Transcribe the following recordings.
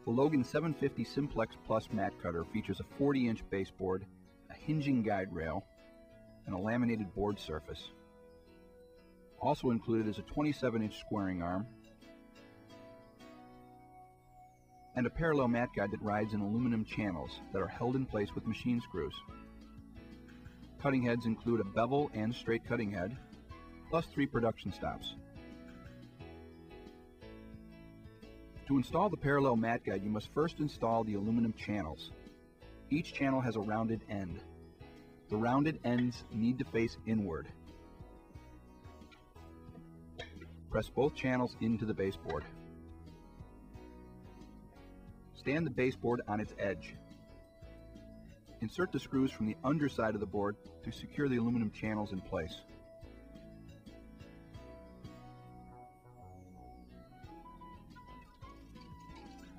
The Logan 750 Simplex Plus mat cutter features a 40-inch baseboard, a hinging guide rail, and a laminated board surface. Also included is a 27-inch squaring arm and a parallel mat guide that rides in aluminum channels that are held in place with machine screws. Cutting heads include a bevel and straight cutting head, plus 3 production stops. To install the parallel mat guide, you must first install the aluminum channels. Each channel has a rounded end. The rounded ends need to face inward. Press both channels into the baseboard. Stand the baseboard on its edge. Insert the screws from the underside of the board to secure the aluminum channels in place.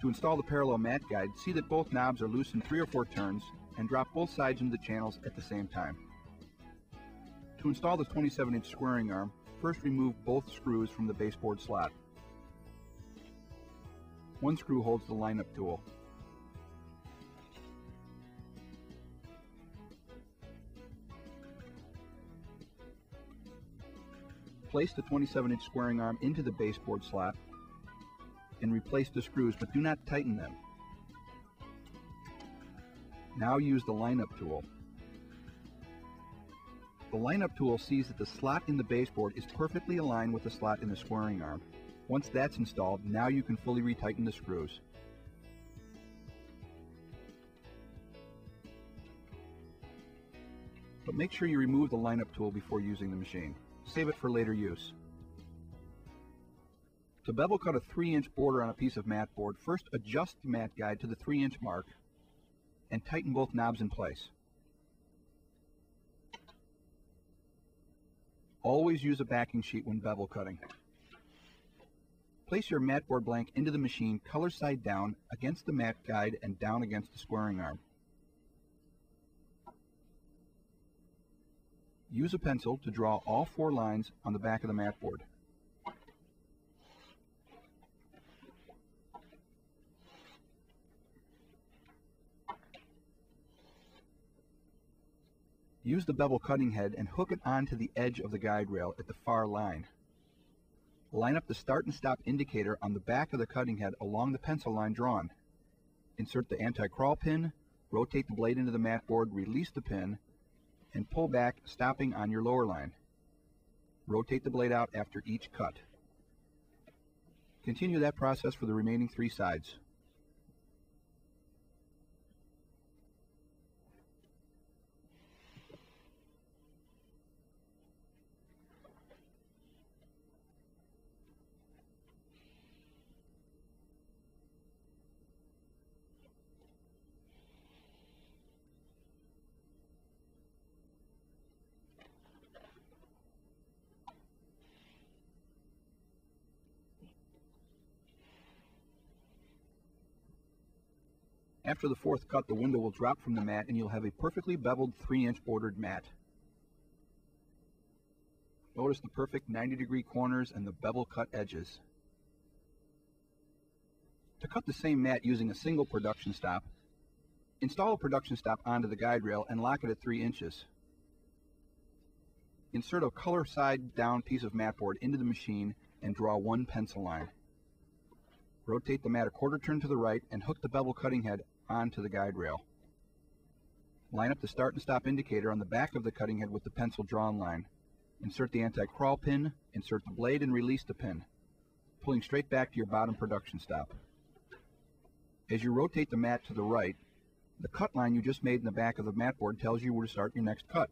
To install the parallel mat guide, see that both knobs are loosened 3 or 4 turns and drop both sides into the channels at the same time. To install the 27-inch squaring arm, first remove both screws from the baseboard slot. One screw holds the lineup tool. Place the 27-inch squaring arm into the baseboard slot and replace the screws, but do not tighten them. Now use the lineup tool. The lineup tool sees that the slot in the baseboard is perfectly aligned with the slot in the squaring arm. Once that's installed, now you can fully retighten the screws. But make sure you remove the lineup tool before using the machine. Save it for later use. To bevel cut a 3-inch border on a piece of mat board, first adjust the mat guide to the 3-inch mark and tighten both knobs in place. Always use a backing sheet when bevel cutting. Place your mat board blank into the machine color side down against the mat guide and down against the squaring arm. Use a pencil to draw all 4 lines on the back of the mat board. Use the bevel cutting head and hook it onto the edge of the guide rail at the far line. Line up the start and stop indicator on the back of the cutting head along the pencil line drawn. Insert the anti-crawl pin, rotate the blade into the mat board, release the pin, and pull back, stopping on your lower line. Rotate the blade out after each cut. Continue that process for the remaining 3 sides. After the 4th cut, the window will drop from the mat and you'll have a perfectly beveled 3-inch bordered mat. Notice the perfect 90-degree corners and the bevel cut edges. To cut the same mat using a single production stop, install a production stop onto the guide rail and lock it at 3 inches. Insert a color side down piece of mat board into the machine and draw 1 pencil line. Rotate the mat a 1/4 turn to the right and hook the bevel cutting head onto the guide rail. Line up the start and stop indicator on the back of the cutting head with the pencil drawn line. Insert the anti-crawl pin, insert the blade and release the pin, pulling straight back to your bottom production stop. As you rotate the mat to the right, the cut line you just made in the back of the mat board tells you where to start your next cut.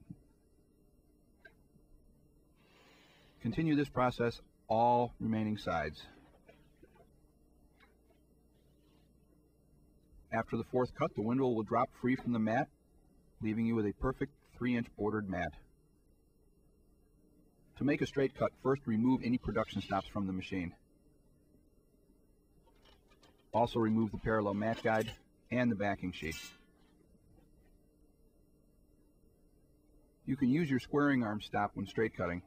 Continue this process all remaining sides. After the 4th cut, the window will drop free from the mat, leaving you with a perfect 3-inch bordered mat. To make a straight cut, first remove any production stops from the machine. Also remove the parallel mat guide and the backing sheet. You can use your squaring arm stop when straight cutting.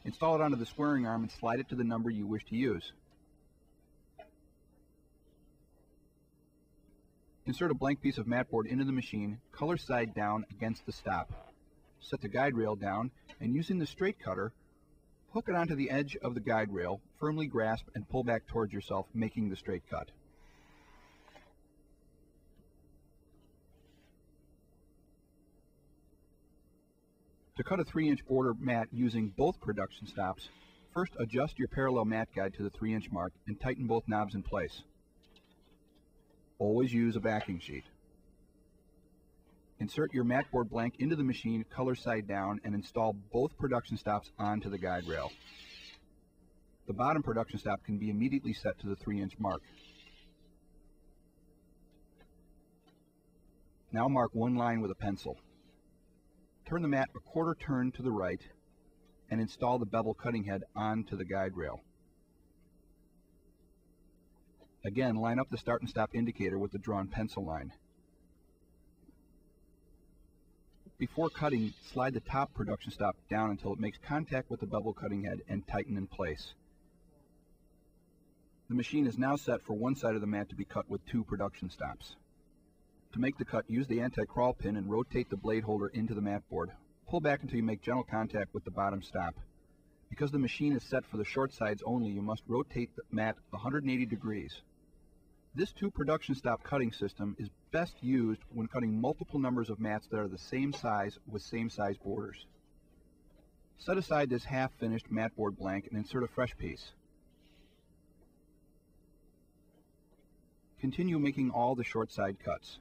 Install it onto the squaring arm and slide it to the number you wish to use. Insert a blank piece of matboard into the machine, color side down against the stop. Set the guide rail down, and using the straight cutter, hook it onto the edge of the guide rail, firmly grasp and pull back towards yourself, making the straight cut. To cut a 3-inch border mat using both production stops, first adjust your parallel mat guide to the 3-inch mark and tighten both knobs in place. Always use a backing sheet. Insert your matboard blank into the machine, color side down, and install both production stops onto the guide rail. The bottom production stop can be immediately set to the 3-inch mark. Now mark one line with a pencil. Turn the mat a quarter turn to the right and install the bevel cutting head onto the guide rail. Again, line up the start and stop indicator with the drawn pencil line. Before cutting, slide the top production stop down until it makes contact with the bevel cutting head and tighten in place. The machine is now set for one side of the mat to be cut with 2 production stops. To make the cut, use the anti-crawl pin and rotate the blade holder into the matboard. Pull back until you make gentle contact with the bottom stop. Because the machine is set for the short sides only, you must rotate the mat 180 degrees. This 2 production stop cutting system is best used when cutting multiple numbers of mats that are the same size with same size borders. Set aside this half-finished matboard blank and insert a fresh piece. Continue making all the short side cuts.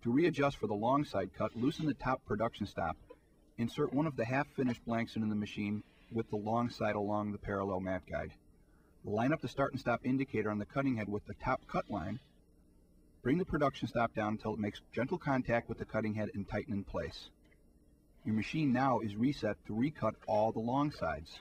To readjust for the long side cut, loosen the top production stop. Insert one of the half-finished blanks into the machine with the long side along the parallel mat guide. Line up the start and stop indicator on the cutting head with the top cut line. Bring the production stop down until it makes gentle contact with the cutting head and tighten in place. Your machine now is reset to recut all the long sides.